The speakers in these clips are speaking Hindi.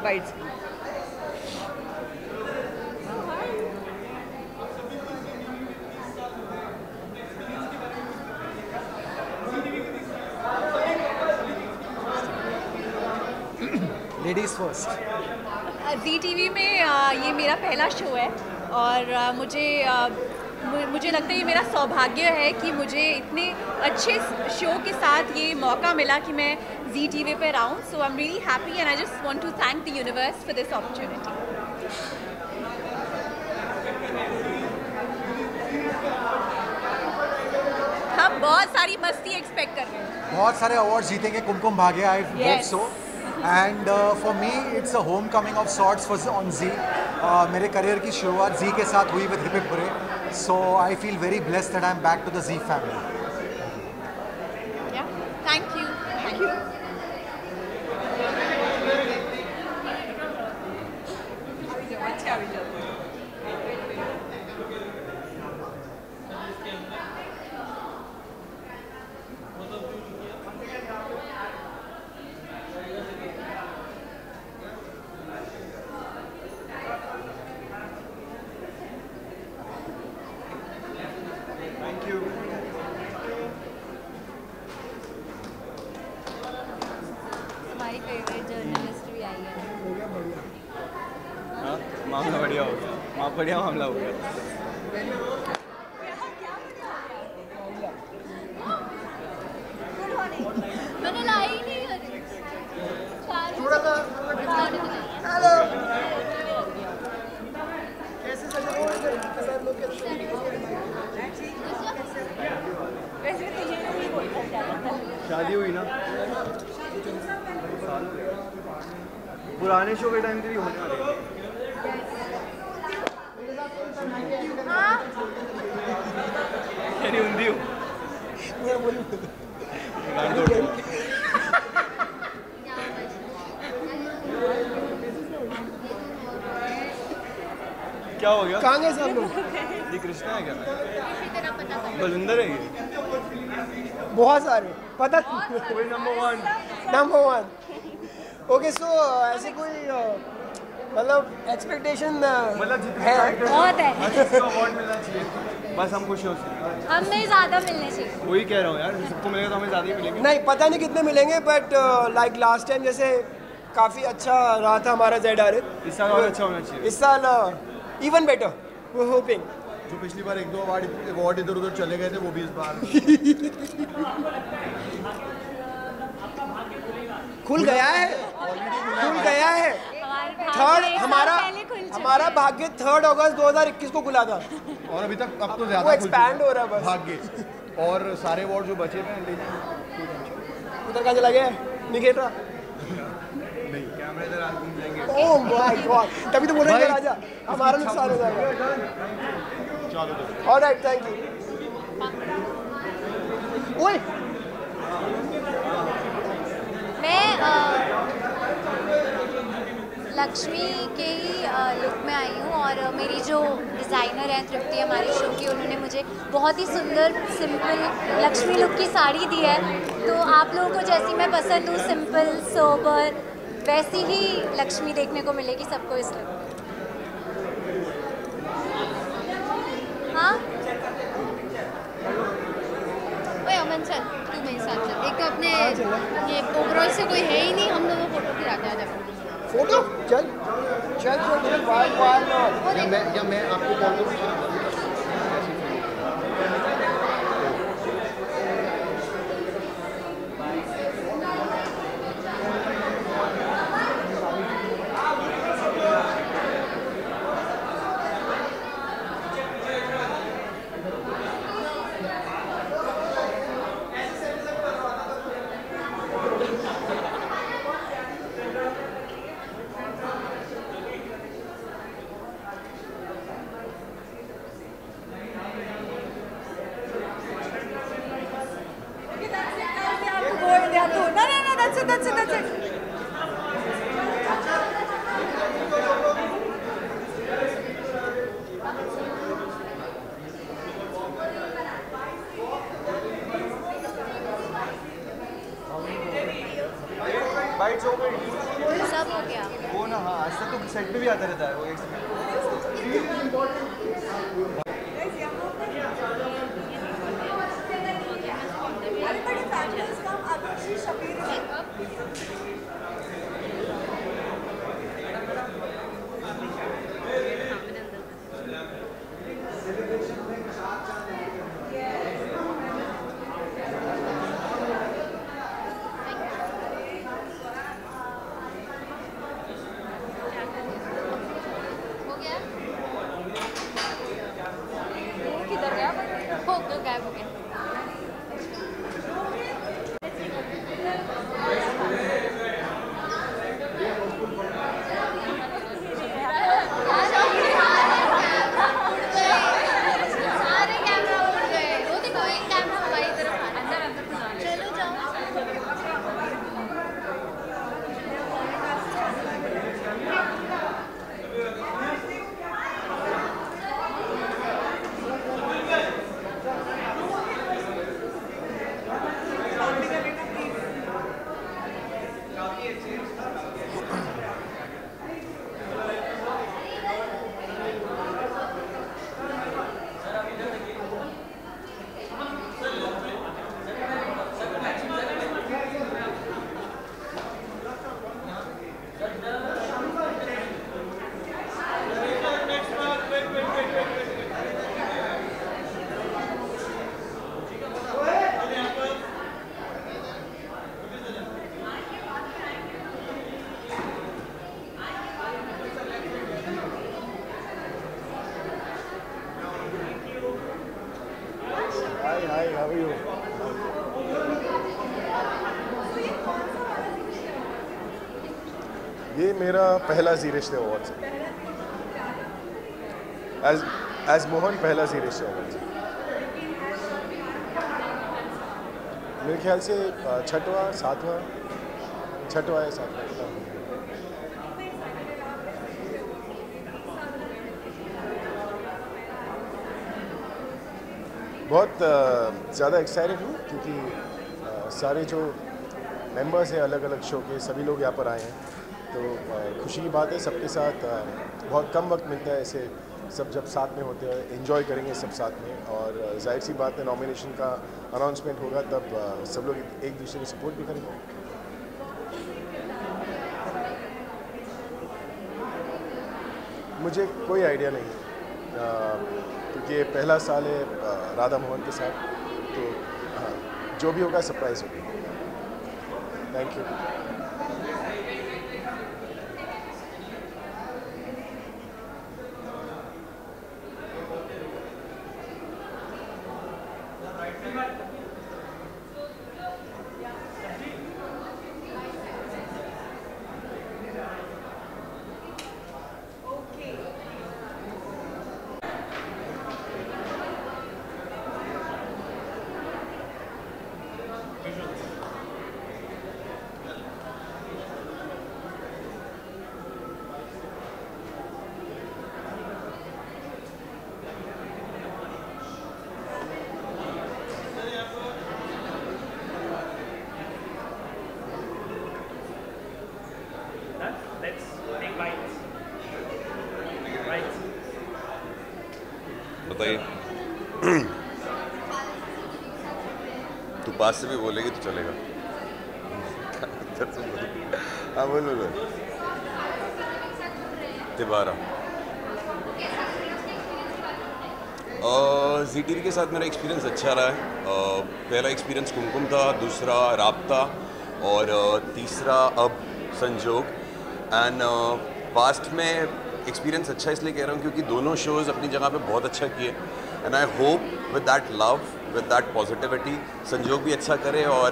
Wide screen. Ladies first. Zee TV में ये मेरा पहला शो है और मुझे लगता है ये मेरा सौभाग्य है कि मुझे इतने अच्छे शो के साथ ये मौका मिला कि मैं जी टीवी पर आऊँ। So I am really happy and I just want to thank the universe for this opportunity. हम बहुत सारी मस्ती एक्सपेक्ट कर रहे हैं। बहुत सारे अवार्ड्स जीतेंगे Kumkum Bhagya, I hope so. And for me it's a homecoming of sorts for on Zee. मेरे करियर की शुरुआत जी के साथ हुई with hip hip hurray, so I feel very blessed that I am back to the Zee family. Thank you. Thank you. हमारी फेवरेट जर्नलिस्ट भी आई है। हाँ, मामला बढ़िया हो गया, बढ़िया मामला हो गया। मैंने लाई ही नहीं। हेलो, शादी हुई ना, पुराने शो के टाइम पे भी होने वाली है। तेरी उंदी हो। क्या हो गया? कहाँ गए सब लोग? ये कृष्णा है क्या? बलविंदर है ये? बहुत सारे पता। कोई नंबर वन। ओके, सो ऐसे कोई मतलब एक्सपेक्टेशन है? बहुत है। अवार्ड मिलना चाहिए, बस हम खुश हैं उससे। हमें ज़्यादा मिलने चाहिए। वही कह रहा हूँ यार, सबको मिलेगा तो हमें ज़्यादा ही मिलेंगे। नहीं, पता नहीं कितने मिलेंगे, बट लाइक लास्ट टाइम जैसे काफ़ी अच्छा रहा था हमारा ZRA। इस साल और अच्छा होना चाहिए। इस साल इवन बेटर, वी होपिंग। जो पिछली बार 1-2 अवार्ड इधर उधर चले गए थे, वो भी इस बार खुल गया है। हमारा भाग्य 3 अगस्त 2021 को खुला था और अभी तक अब तो वो ज्यादा एक्सपैंड हो रहा है बस। भाग्य और सारे अवार्ड जो बचे हुए हैं ले उधर कहाँ चला गया नहीं खेल रहा। नहीं, कैमरे इधर आज घूम जाएंगे। ओह माय गॉड, तभी तो बोल रहे हैं राजा हमारा नुकसान हो जाएगा। चलो ऑलराइट, थैंक यू। ओए मैं लक्ष्मी के ही लुक में आई हूँ और मेरी जो डिज़ाइनर है तृप्ति हमारे शो की, उन्होंने मुझे बहुत ही सुंदर सिंपल लक्ष्मी लुक की साड़ी दी है। तो आप लोगों को जैसी मैं पसंद हूँ, सिंपल सोबर, वैसी ही लक्ष्मी देखने को मिलेगी सबको इस लुक में। हाँ ओए अमन, चल तू मेरे साथ चल। एक तो अपने ये ओवरऑल से कोई है ही नहीं, हम दोनों फोटो खिंचाते हैं। फोटो चल वाइल्ड या मैं आपको कॉल करूँ? That's it. बाइट्स हो गई, सब हो गया। वो ना ना, हाँ आज तक तो सेट पे भी आता रहता है वो Hi, how are you? ये मेरा पहला जी रिश्ते अवार्ड है। एज मोहन पहला जी रिश्ते अवार्ड है। मेरे ख्याल से छठवां या सातवां। बहुत ज़्यादा एक्साइटेड हूँ क्योंकि सारे जो मेंबर्स हैं अलग अलग शो के सभी लोग यहाँ पर आए हैं, तो खुशी की बात है। सबके साथ बहुत कम वक्त मिलता है, ऐसे सब जब साथ में होते हैं एंजॉय करेंगे सब साथ में। और जाहिर सी बात है नॉमिनेशन का अनाउंसमेंट होगा तब सब लोग एक दूसरे को सपोर्ट भी करेंगे। मुझे कोई आइडिया नहीं क्योंकि पहला साल है राधा मोहन के साथ, तो जो भी होगा सरप्राइज होगा। Thank you. बताइए। तू पास से भी बोलेगी तो चलेगा। हाँ बोल बोल। तिबारा ZTV के साथ मेरा एक्सपीरियंस अच्छा रहा है। पहला एक्सपीरियंस कुमकुम था, दूसरा राब्ता और तीसरा अब संजोग। एंड पास्ट में एक्सपीरियंस अच्छा इसलिए कह रहा हूँ क्योंकि दोनों शोज़ अपनी जगह पे बहुत अच्छा किए। And I hope with that love, with that positivity संजोग भी अच्छा करे और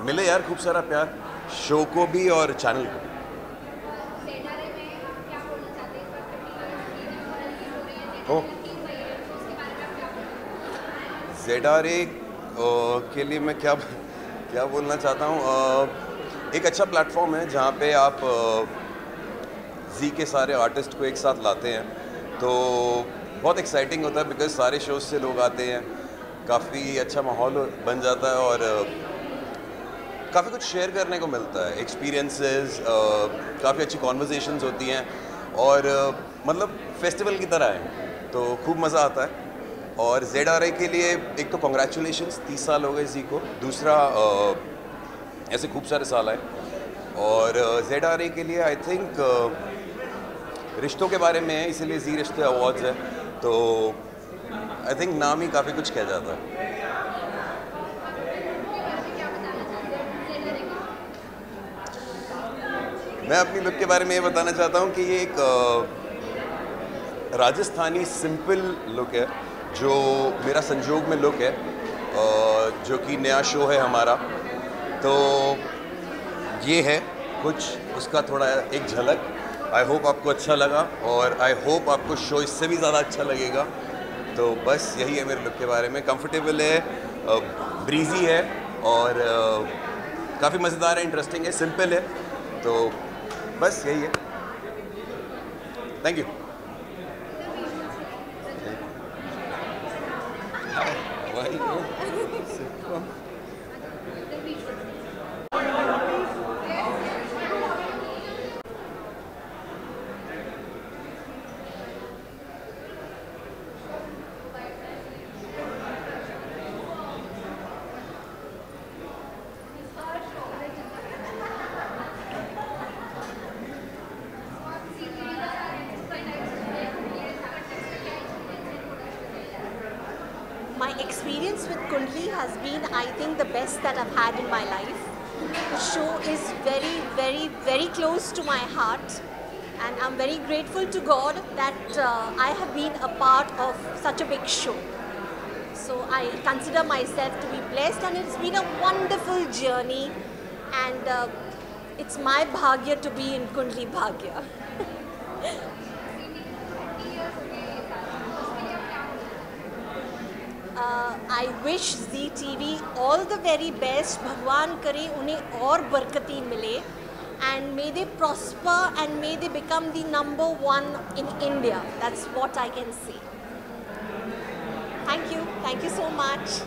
मिले यार खूब सारा प्यार शो को भी और चैनल को भी। ZRA के लिए मैं क्या बोलना चाहता हूँ। एक अच्छा प्लेटफॉर्म है जहाँ पे आप जी के सारे आर्टिस्ट को एक साथ लाते हैं, तो बहुत एक्साइटिंग होता है बिकॉज सारे शोज से लोग आते हैं, काफ़ी अच्छा माहौल बन जाता है और काफ़ी कुछ शेयर करने को मिलता है, एक्सपीरियंसेस, काफ़ी अच्छी कॉन्वर्जेशंस होती हैं और मतलब फेस्टिवल की तरह है, तो खूब मज़ा आता है। और ZRA के लिए एक तो कॉन्ग्रेचुलेशंस, 30 साल हो गए जी को, दूसरा ऐसे खूब सारे साल आए। और ZRA के लिए आई थिंक रिश्तों के बारे में है, इसीलिए जी रिश्ते अवार्ड्स है, तो आई थिंक नाम ही काफ़ी कुछ कह जाता है। मैं अपनी लुक के बारे में ये बताना चाहता हूँ कि ये एक राजस्थानी सिंपल लुक है, जो मेरा संजोग में लुक है, जो कि नया शो है हमारा, तो ये है कुछ उसका थोड़ा एक झलक। आई होप आपको अच्छा लगा और आई होप आपको शो इससे भी ज़्यादा अच्छा लगेगा। तो बस यही है मेरे लुक के बारे में। कंफर्टेबल है, ब्रीजी है और काफ़ी मज़ेदार है, इंटरेस्टिंग है, सिंपल है, तो बस यही है। Thank you. My experience with Kundli has been, I think, the best that I've had in my life. The show is very, very, very close to my heart, and I'm very grateful to God that I have been a part of such a big show. So I consider myself to be blessed, and it's been a wonderful journey, and it's my bhagya to be in Kundli Bhagya. I wish Zee TV all the very best. भगवान करे उन्हें और बरकती मिले, and may they prosper and may they become the #1 in India. That's what I can say. Thank you so much.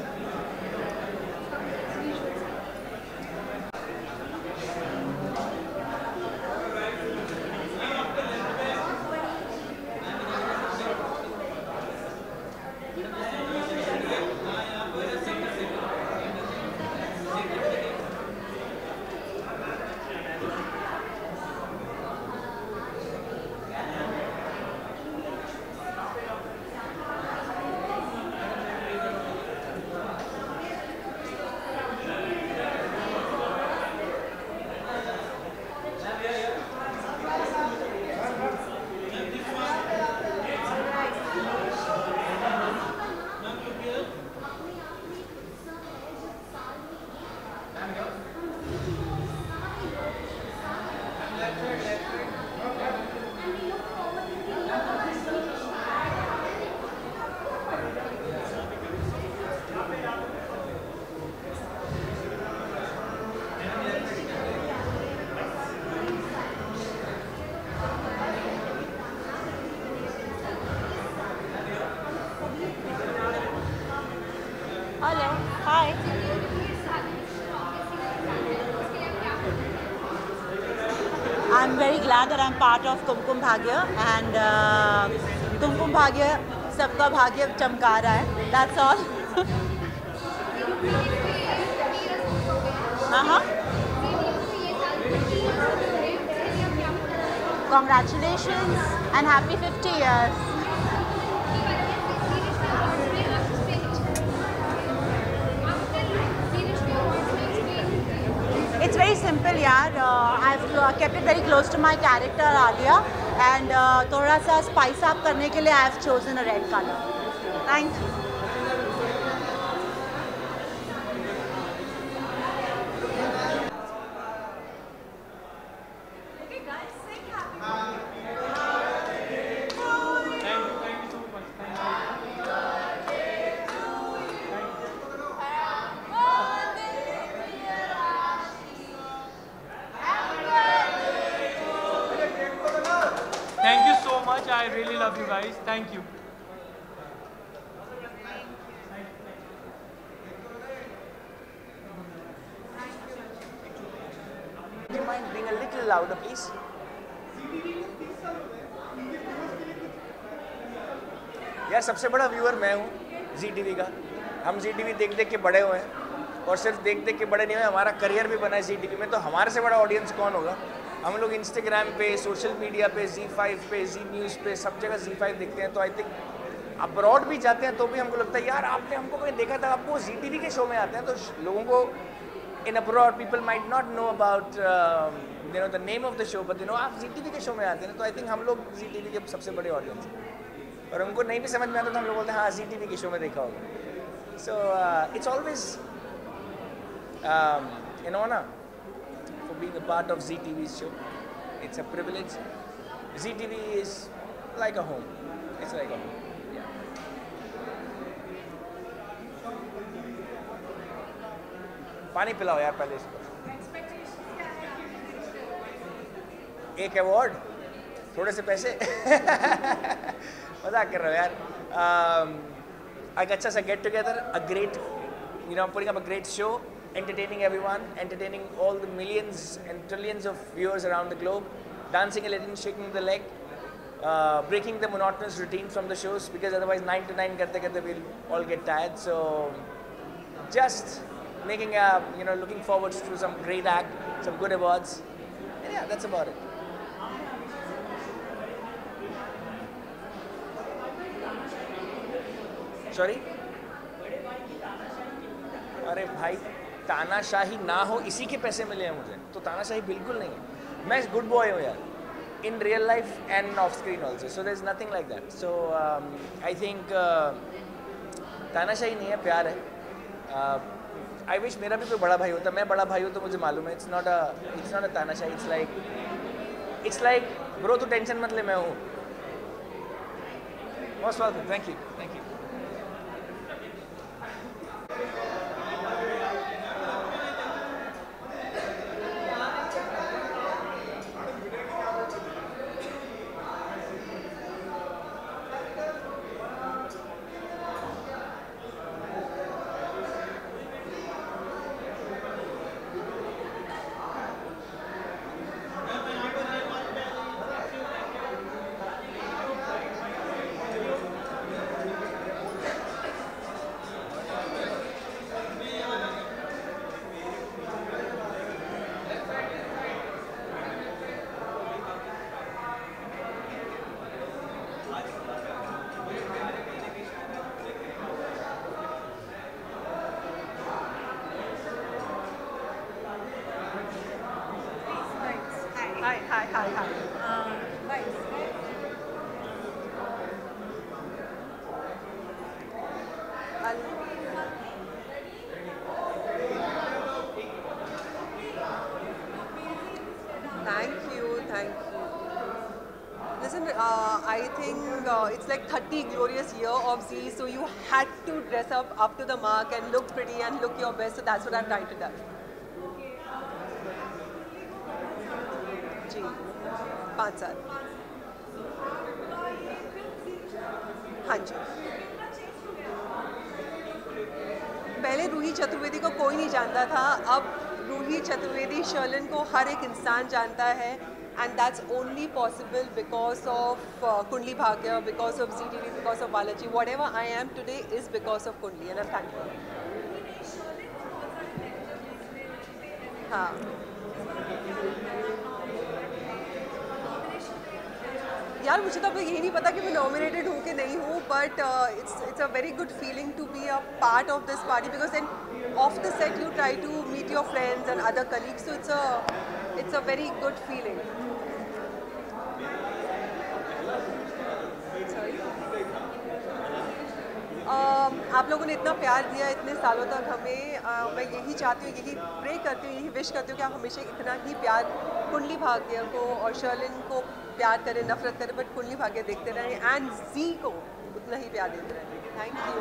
Hello. Hi. I'm very glad that I'm part of Kumkum Bhagya, and Kumkum Bhagya सबका भाग्य चमका रहा है. That's all. Congratulations and happy 50 years. It's very simple, yaar. I've kept it very close to my character, Alia, and thoda sa spice up करने के लिए I have chosen a red color. Thank you. Thank you so much. I really love you guys. Thank you. little louder, please. यार सबसे बड़ा व्यूअर मैं हूँ जी टीवी का. हम जी टीवी देख देख के बड़े हुए हैं और सिर्फ देख देख के बड़े नहीं हुए, हमारा करियर भी बना है जी टीवी में. तो हमारे से बड़ा ऑडियंस कौन होगा. हम लोग इंस्टाग्राम पे, सोशल मीडिया पे, Z5 पे, जी न्यूज़ पे, सब जगह Z5 देखते हैं. तो आई थिंक अब्रॉड भी जाते हैं तो भी हमको लगता है यार आपने हमको कहीं देखा था. आपको जी टीवी के शो में आते हैं तो लोगों को इन abroad people might not know about you know the name of the show, but you know आप जी टीवी के शो में आते हैं. तो आई थिंक हम लोग जी टीवी के सबसे बड़े ऑडियंस हैं. और उनको नहीं भी समझ में आता तो हम लोग बोलते हैं हाँ जी टीवी के शो में देखा होगा. So it's always an honor for being a part of Zee TV's show. It's a privilege. Zee TV is like a home. It's like a home. Yeah. पानी पिलाओ यार पहले इसको. एक अवार्ड, थोड़े से पैसे. मजाक कर रहे हो यार. एक अच्छा सा get together, a great, you know, putting up a great show, entertaining everyone, entertaining all the millions and trillions of viewers around the globe, dancing a little, shaking the leg, breaking the monotonous routine from the shows, because otherwise 9 to 9 karte karte we'll all get tired. So just making a, you know, looking forward to some great act, some good awards, and yeah, that's about it. Sorry? अरे भाई तानाशाही ना हो इसी के पैसे मिले हैं मुझे, तो तानाशाही बिल्कुल नहीं है. मैं गुड बॉय हूँ यार, in real life and off screen also. So there is nothing like that. So I think तानाशाही नहीं है, प्यार है. आई विश मेरा भी कोई बड़ा भाई होता. मैं बड़ा भाई हूँ तो मुझे मालूम है इट्स नॉट अ तानाशाही. इट्स लाइक ब्रो तू टेंशन मत ले, मैं हूँ. Most welcome. Thank you. Thank you. I think it's like 30 glorious years of Zee, so you had to dress up to the mark and look pretty and look your best, so that's what I've tried to do. जी 5 साल. हाँ जी. पहले रूही चतुर्वेदी को कोई नहीं जानता था, अब रूही चतुर्वेदी शर्लिन को हर एक इंसान जानता है. And that's only possible because of Kundli Bhagya, because of Zee TV, because of Balaji. Whatever I am today is because of Kundli, and I'm thankful. हाँ. यार मुझे तो अब यही नहीं पता कि मैं nominated हूँ कि नहीं हूँ, but it's a very good feeling to be a part of this party, because then off the set you try to meet your friends and other colleagues, so it's a very good feeling. आप लोगों ने इतना प्यार दिया इतने सालों तक हमें. मैं यही चाहती हूँ, यही प्रे करती हूँ, यही विश करती हूँ कि आप हमेशा इतना ही प्यार कुंडली भाग्य को और शर्लिन को प्यार करें, नफरत करें, बट कुंडली भाग्य देखते रहें एंड जी को उतना ही प्यार देते रहें. Thank you.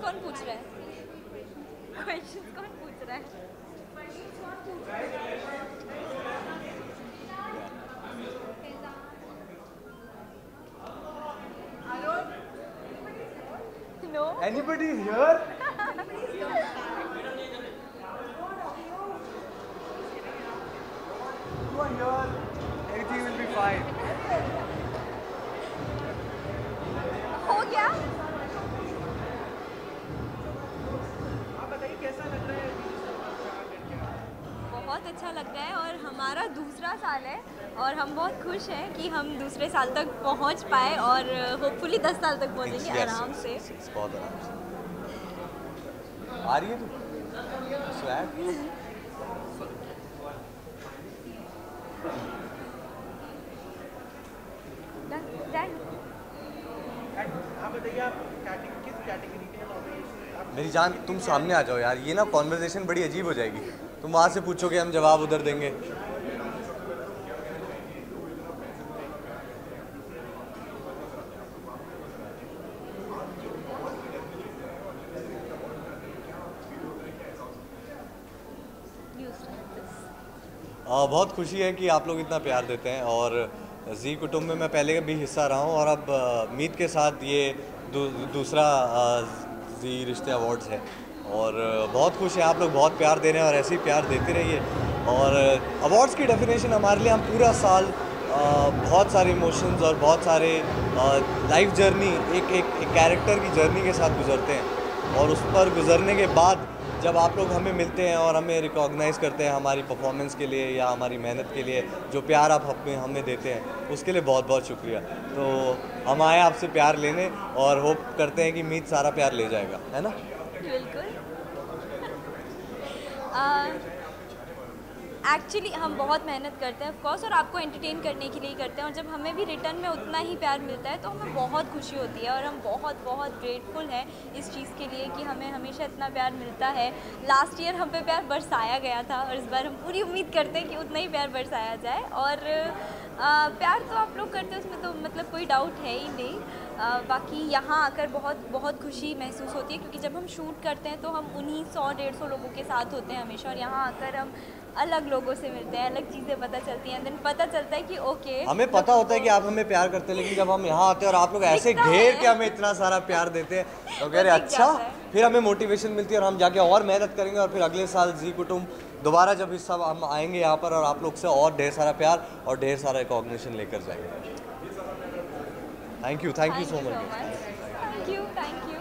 कौन पूछ रहा है? क्वेश्चंस कौन पूछ रहा है? No. Anybody here? You are here. Everything will be fine. हो गया? आप बताइए कैसा लग रहा है? बहुत अच्छा लग रहा है और हमारा दूसरा साल है और हम बहुत खुश हैं कि हम दूसरे साल तक पहुंच पाए और होपफुली 10 साल तक पहुंचेंगे आराम से। बहुत आराम से। आ रही है तू? स्वैग? डन। आप बताइए आप किस कैटेगरी के नॉमिनेशन? मेरी जान तुम सामने आ जाओ यार, ये ना कॉन्वर्सेशन बड़ी अजीब हो जाएगी। तुम वहाँ से पूछोगे, हम जवाब उधर देंगे। बहुत खुशी है कि आप लोग इतना प्यार देते हैं और जी कुटुंब में मैं पहले भी हिस्सा रहा हूँ और अब मीत के साथ ये दूसरा जी रिश्ते अवार्ड्स है और बहुत खुश है। आप लोग बहुत प्यार दे रहे हैं और ऐसे ही प्यार देते रहिए। और अवार्ड्स की डेफिनेशन हमारे लिए, हम पूरा साल बहुत सारे इमोशंस और बहुत सारे लाइफ जर्नी एक कैरेक्टर की जर्नी के साथ गुजरते हैं और उस पर गुजरने के बाद जब आप लोग हमें मिलते हैं और हमें रिकॉग्नाइज़ करते हैं हमारी परफॉर्मेंस के लिए या हमारी मेहनत के लिए, जो प्यार आप हमें देते हैं उसके लिए बहुत बहुत शुक्रिया। तो हम आए आपसे प्यार लेने और होप करते हैं कि मीत सारा प्यार ले जाएगा, है ना? बिल्कुल। एक्चुअली हम बहुत मेहनत करते हैं ऑफ कोर्स और आपको एंटरटेन करने के लिए ही करते हैं और जब हमें भी रिटर्न में उतना ही प्यार मिलता है तो हमें बहुत खुशी होती है और हम बहुत बहुत ग्रेटफुल हैं इस चीज़ के लिए कि हमें हमेशा इतना प्यार मिलता है। लास्ट ईयर हम पे प्यार बरसाया गया था और इस बार हम पूरी उम्मीद करते हैं कि उतना ही प्यार बरसाया जाए और प्यार तो आप लोग करते हैं उसमें तो मतलब कोई डाउट है ही नहीं। बाकी यहाँ आकर बहुत बहुत खुशी महसूस होती है क्योंकि जब हम शूट करते हैं तो हम उन्हीं 100-150 लोगों के साथ होते हैं हमेशा और यहाँ आकर हम अलग लोगों से मिलते हैं, अलग चीज़ें पता चलती हैं, देन पता चलता है कि ओके हमें पता होता है कि आप हमें प्यार करते हैं, लेकिन जब हम यहाँ आते हैं और आप लोग ऐसे घेर के हमें इतना सारा प्यार देते हैं तो कह रहे अच्छा, फिर हमें मोटिवेशन मिलती है और हम जाके और मेहनत करेंगे और फिर अगले साल जी कुटुंब दोबारा जब हिस्सा हम आएंगे यहाँ पर और आप लोग से और ढेर सारा प्यार और ढेर सारा रिकॉग्निशन लेकर जाएंगे। Thank you so much. Thank you thanks.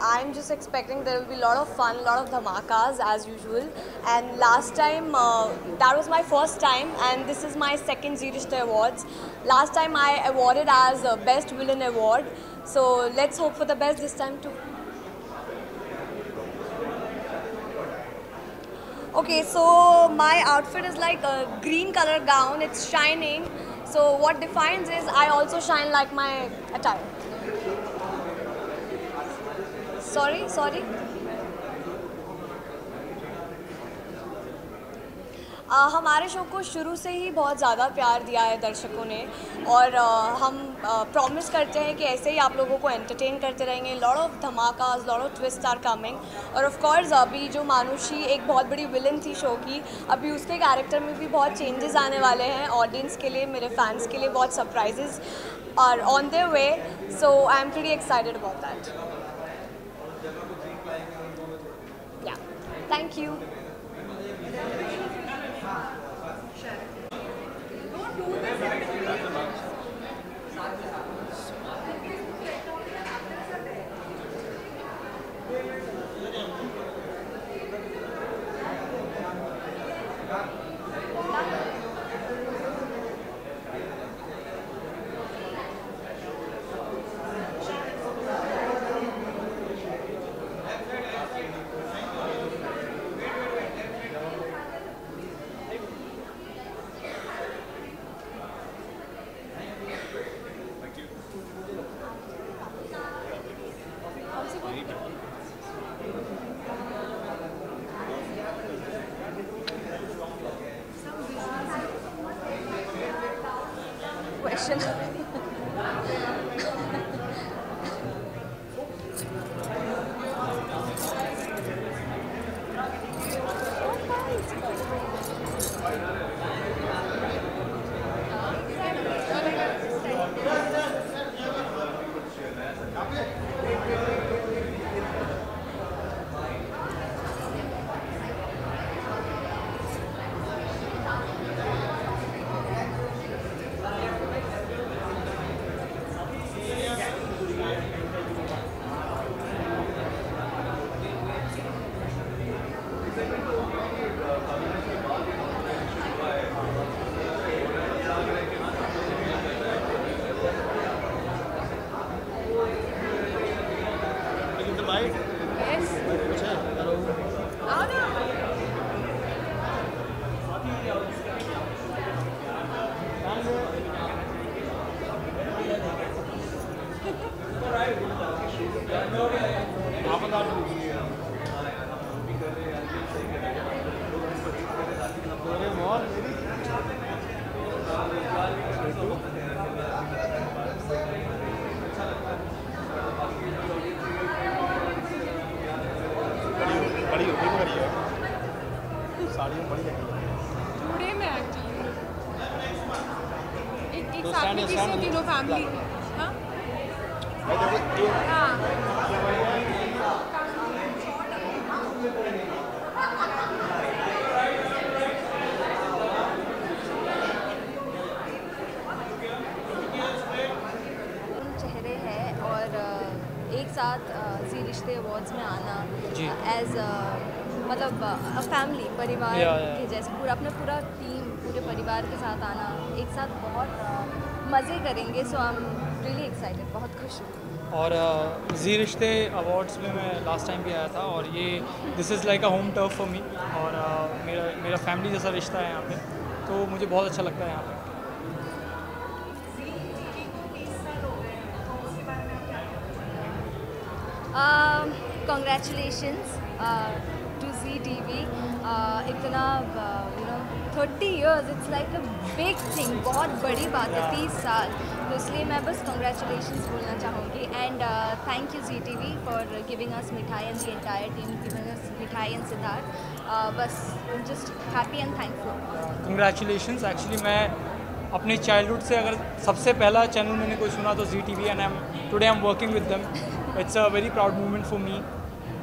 I'm just expecting there will be a lot of fun, a lot of dhamakas as usual. And last time, that was my first time, and this is my second Zee Rishte Awards. Last time I awarded as Best Villain Award. So let's hope for the best this time too. Okay, so my outfit is like a green color gown. It's shining. So what defines is I also shine like my attire. Sorry. हमारे शो को शुरू से ही बहुत ज़्यादा प्यार दिया है दर्शकों ने और हम प्रॉमिस करते हैं कि ऐसे ही आप लोगों को एंटरटेन करते रहेंगे. लॉट ऑफ धमाकास, lot of twist are coming. और ऑफ कोर्स अभी जो मानुषी एक बहुत बड़ी विलन थी शो की, अभी उसके कैरेक्टर में भी बहुत चेंजेस आने वाले हैं. ऑडियंस के लिए, मेरे फैंस के लिए बहुत surprises are on their way. So I am pretty excited about that. Yeah, thank you. Question. तीनों फैमिली चेहरे हैं और एक साथ जी रिश्ते अवार्ड्स में आना एज मतलब फैमिली परिवार के जैसे पूरा टीम पूरे परिवार के साथ आना एक साथ बहुत मज़े करेंगे. सो आई एम रियली एक्साइटेड, बहुत खुश हूँ. और जी रिश्ते अवार्ड्स में मैं लास्ट टाइम भी आया था और ये this is like a home turf for me और मेरा फैमिली जैसा रिश्ता है यहाँ पे, तो मुझे बहुत अच्छा लगता है यहाँ पे. Congratulations to Zee TV. इतना 30 years, it's like a big thing, बहुत बड़ी बात है. 30 साल, तो इसलिए मैं बस congratulations बोलना चाहूँगी. And thank you Zee TV for giving us मिठाई and the entire team giving us मिठाई and Siddharth. बस just happy and thankful. Congratulations. Actually मैं अपने चाइल्डहुड से अगर सबसे पहला चैनल मैंने कोई सुना तो Zee TV and today I am working with them. It's a very proud moment for me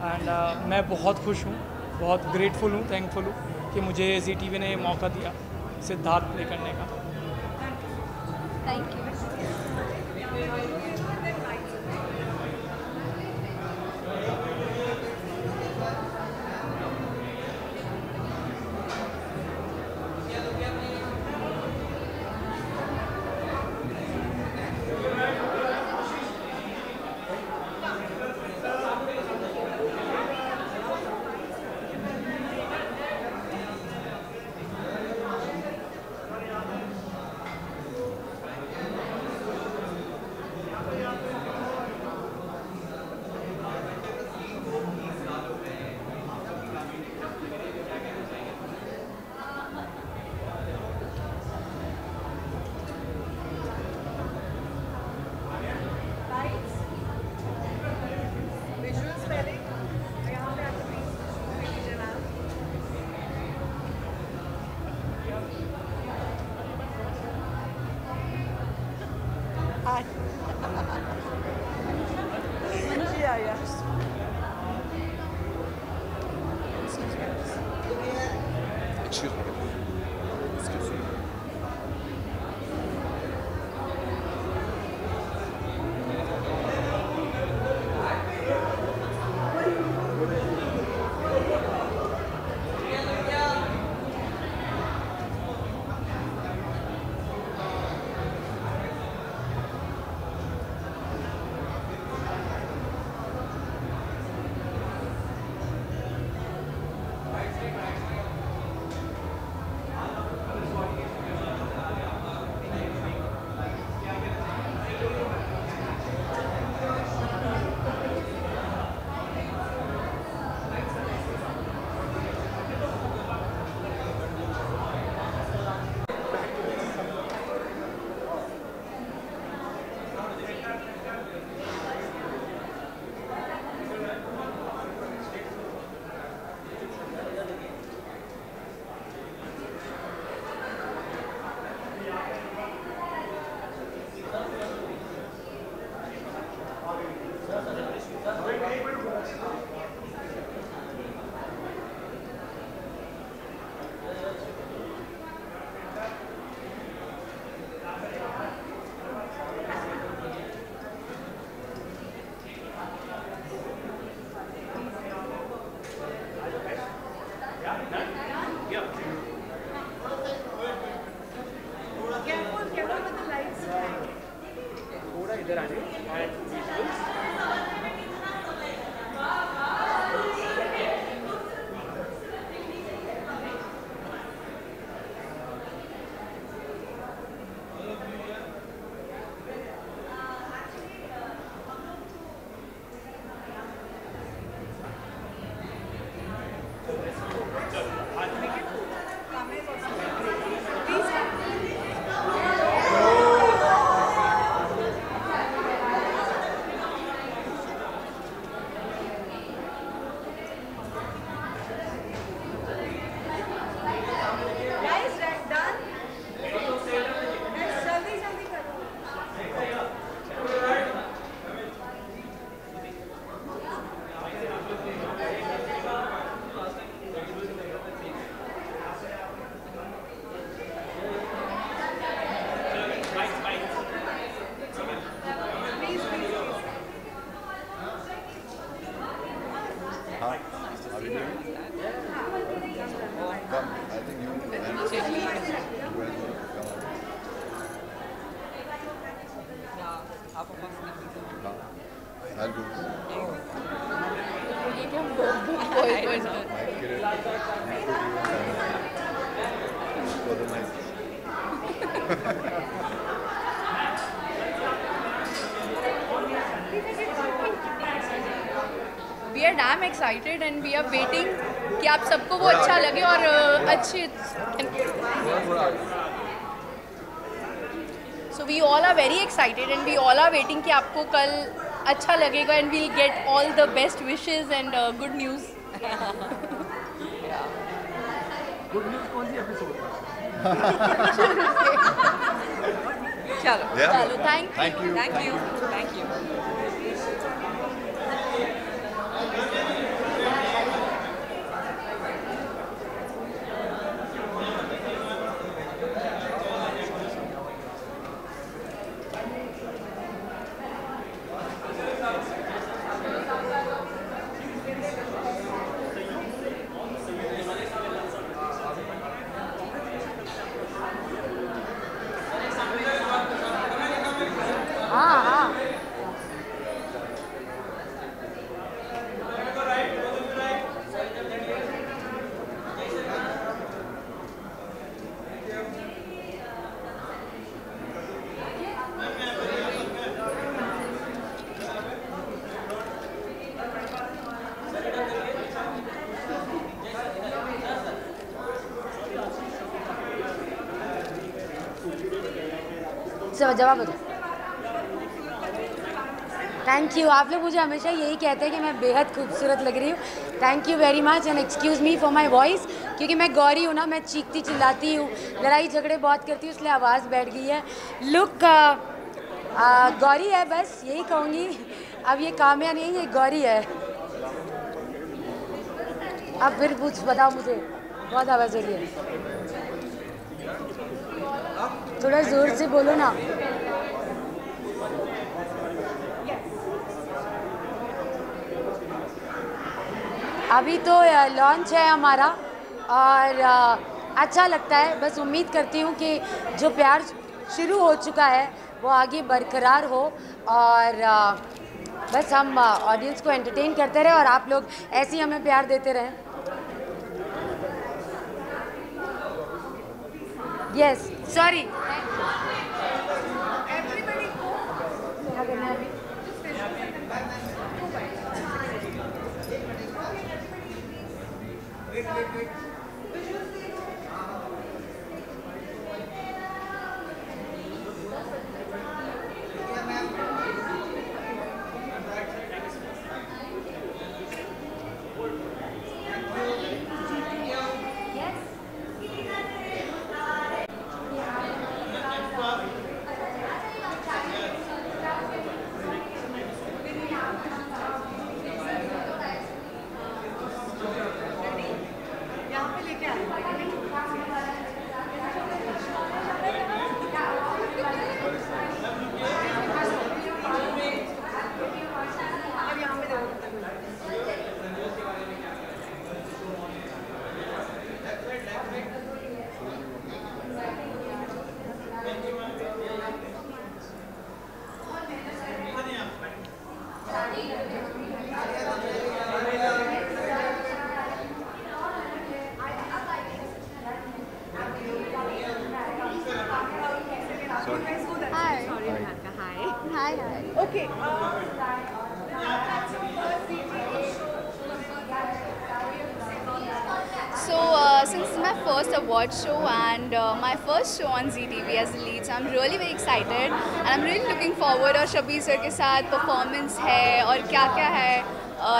and मैं बहुत खुश हूँ, बहुत ग्रेटफुल हूँ, थैंकफुल हूँ कि मुझे Zee TV ने मौका दिया सिद्धार्थ प्ले करने का. Thank you. Excuse me. We are damn excited and we are waiting कि आप सबको वो अच्छा लगे और अच्छे. So we all are very excited and we all are waiting कि आपको कल अच्छा लगेगा and we'll get all the best wishes and good news. Good news कौन सी एपिसोड? चलो. चलो. Thank you. Thank you. Thank you. जवाब दो. Thank you. आप लोग मुझे हमेशा यही कहते हैं कि मैं बेहद खूबसूरत लग रही हूँ. Thank you very much and excuse me for my voice, क्योंकि मैं गौरी हूँ ना, मैं चीखती चिल्लाती हूँ, लड़ाई झगड़े बहुत करती हूँ, इसलिए आवाज़ बैठ गई है. लुक गौरी है, बस यही कहूँगी. अब ये काम्या नहीं, ये गौरी है. अब फिर पूछ बताओ मुझे. बहुत आवाज़ आ रही है, थोड़ा ज़ोर से बोलो ना। अभी तो लॉन्च है हमारा और अच्छा लगता है। बस उम्मीद करती हूँ कि जो प्यार शुरू हो चुका है वो आगे बरकरार हो और बस हम ऑडियंस को एंटरटेन करते रहें और आप लोग ऐसे ही हमें प्यार देते रहें। Yes, sorry. क्या करना है अभी? Okay. Since it's my first award show and my first show on Zee TV as the lead, so I'm really very excited and I'm really looking forward. और शबीर सर के साथ परफॉर्मेंस है और क्या क्या है,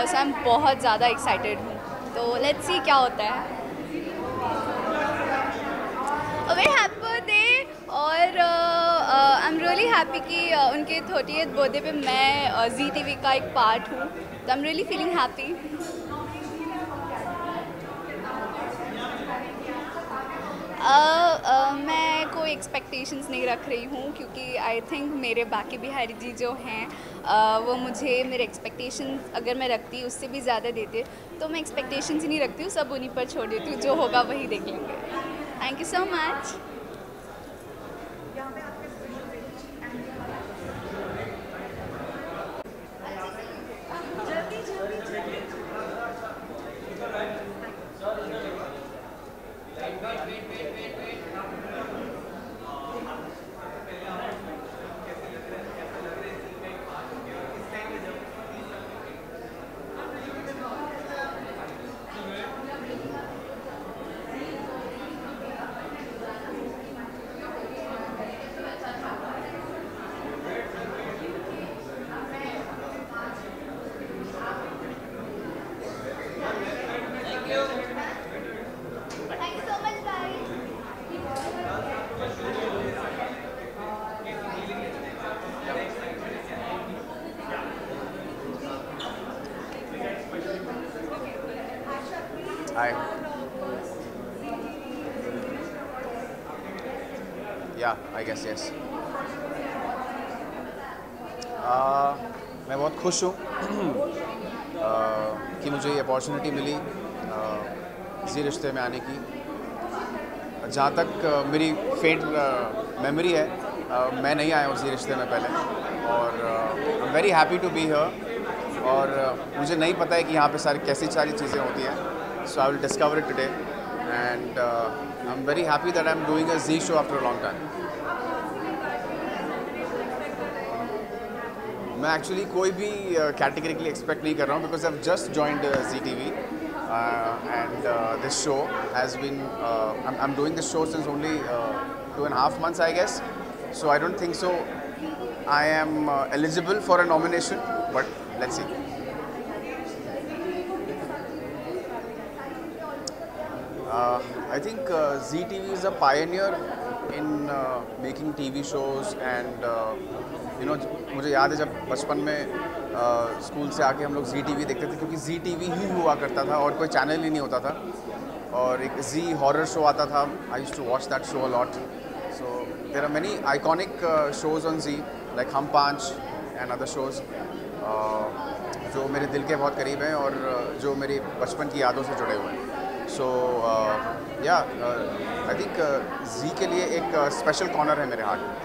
so I'm बहुत ज़्यादा excited हूँ. तो let's see क्या होता है. A very happy birthday और I'm really happy कि उनके 30th birthday पे मैं Zee TV का एक part हूँ. तो I'm really feeling happy. मैं कोई एक्सपेक्टेशंस नहीं रख रही हूँ क्योंकि आई थिंक मेरे बाकी बिहारी जी जो हैं वो मुझे मेरे एक्सपेक्टेशंस अगर मैं रखती उससे भी ज़्यादा देते, तो मैं एक्सपेक्टेशंस ही नहीं रखती हूँ, सब उन्हीं पर छोड़ देती हूँ, जो होगा वही देख लेंगे. Thank you so much. Hi. Yeah, I guess yes. मैं बहुत खुश हूँ कि मुझे ये अपॉर्चुनिटी मिली ज़ी रिश्ते में आने की. जहाँ तक मेरी फेंट मेमोरी है, मैं नहीं आया हूँ ज़ी रिश्ते में पहले और I am very happy to be here. और मुझे नहीं पता है कि यहाँ पे कैसी सारी चीज़ें होती हैं. So I will discover it today, and I'm very happy that I'm doing a Zee show after a long time. मैं actually कोई भी category के लिए expect नहीं कर रहा हूँ because I've just joined Zee TV, and this show has been I'm doing this show since only 2.5 months, I guess. So I don't think so I am eligible for a nomination, but let's see. I think Zee TV is a pioneer in making TV shows, and you know, मुझे याद है जब बचपन में स्कूल से आके हम लोग Zee TV देखते थे, क्योंकि Zee TV ही हुआ करता था और कोई चैनल ही नहीं होता था. और एक जी हॉरर शो आता था, I used to watch that show a lot. So there are many iconic shows on Zee like Hum Paanch and other shows जो मेरे दिल के बहुत करीब हैं और जो मेरी बचपन की यादों से जुड़े हुए हैं. सो या आई थिंक जी के लिए एक स्पेशल कॉर्नर है मेरे हार्ट में.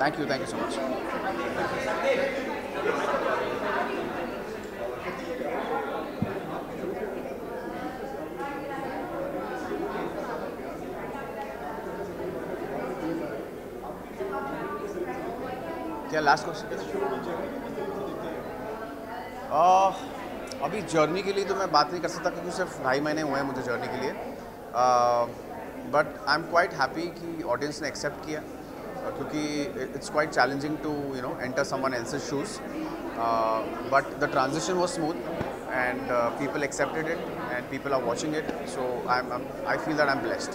Thank you so much. क्या लास्ट क्वेश्चन? अभी जर्नी के लिए तो मैं बात नहीं कर सकता क्योंकि सिर्फ 2.5 महीने हुए हैं मुझे जर्नी के लिए. But I am quite happy कि ऑडियंस ने एक्सेप्ट किया क्योंकि it's quite challenging to enter someone else's shoes. But the transition was smooth and people accepted it and people are watching it. So I feel that I am blessed.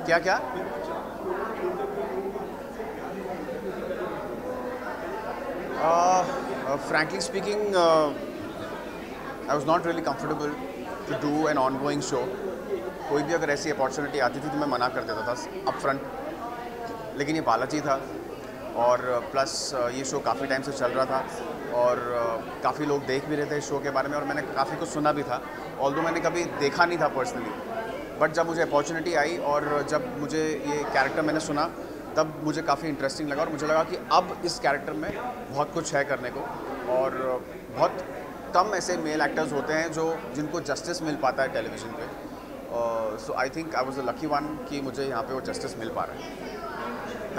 क्या frankly speaking, I was not really comfortable to do an ongoing show. कोई भी अगर ऐसी अपॉर्चुनिटी आती थी तो मैं मना कर देता था अप फ्रंट, लेकिन ये बालाजी था और प्लस ये शो काफ़ी टाइम से चल रहा था और काफ़ी लोग देख भी रहे थे इस शो के बारे में और मैंने काफ़ी कुछ सुना भी था, ऑल्दो मैंने कभी देखा नहीं था पर्सनली. बट जब मुझे अपॉर्चुनिटी आई और जब मुझे ये कैरेक्टर मैंने सुना तब मुझे काफ़ी इंटरेस्टिंग लगा और मुझे लगा कि अब इस कैरेक्टर में बहुत कुछ है करने को. और बहुत कम ऐसे मेल एक्टर्स होते हैं जिनको जस्टिस मिल पाता है टेलीविज़न पे. So I think I was the lucky one कि मुझे यहाँ पे वो जस्टिस मिल पा रहा है.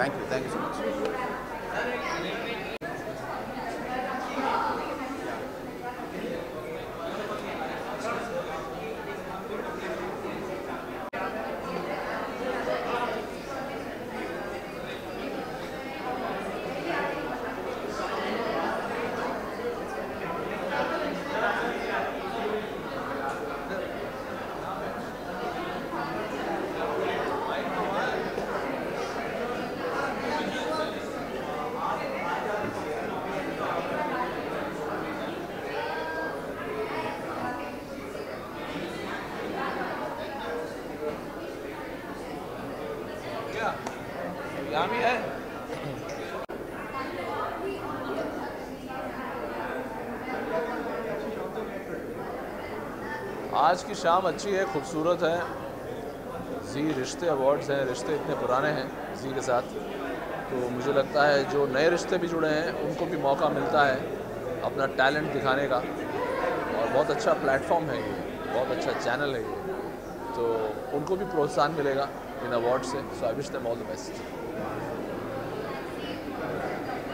Thank you so much. यहाँ भी है. आज की शाम अच्छी है, खूबसूरत है. जी रिश्ते अवार्ड्स हैं, रिश्ते इतने पुराने हैं जी के साथ, तो मुझे लगता है जो नए रिश्ते भी जुड़े हैं उनको भी मौका मिलता है अपना टैलेंट दिखाने का. और बहुत अच्छा प्लेटफॉर्म है ये, बहुत अच्छा चैनल है ये, तो उनको भी प्रोत्साहन मिलेगा इन अवार्ड से. So I wish them all the best.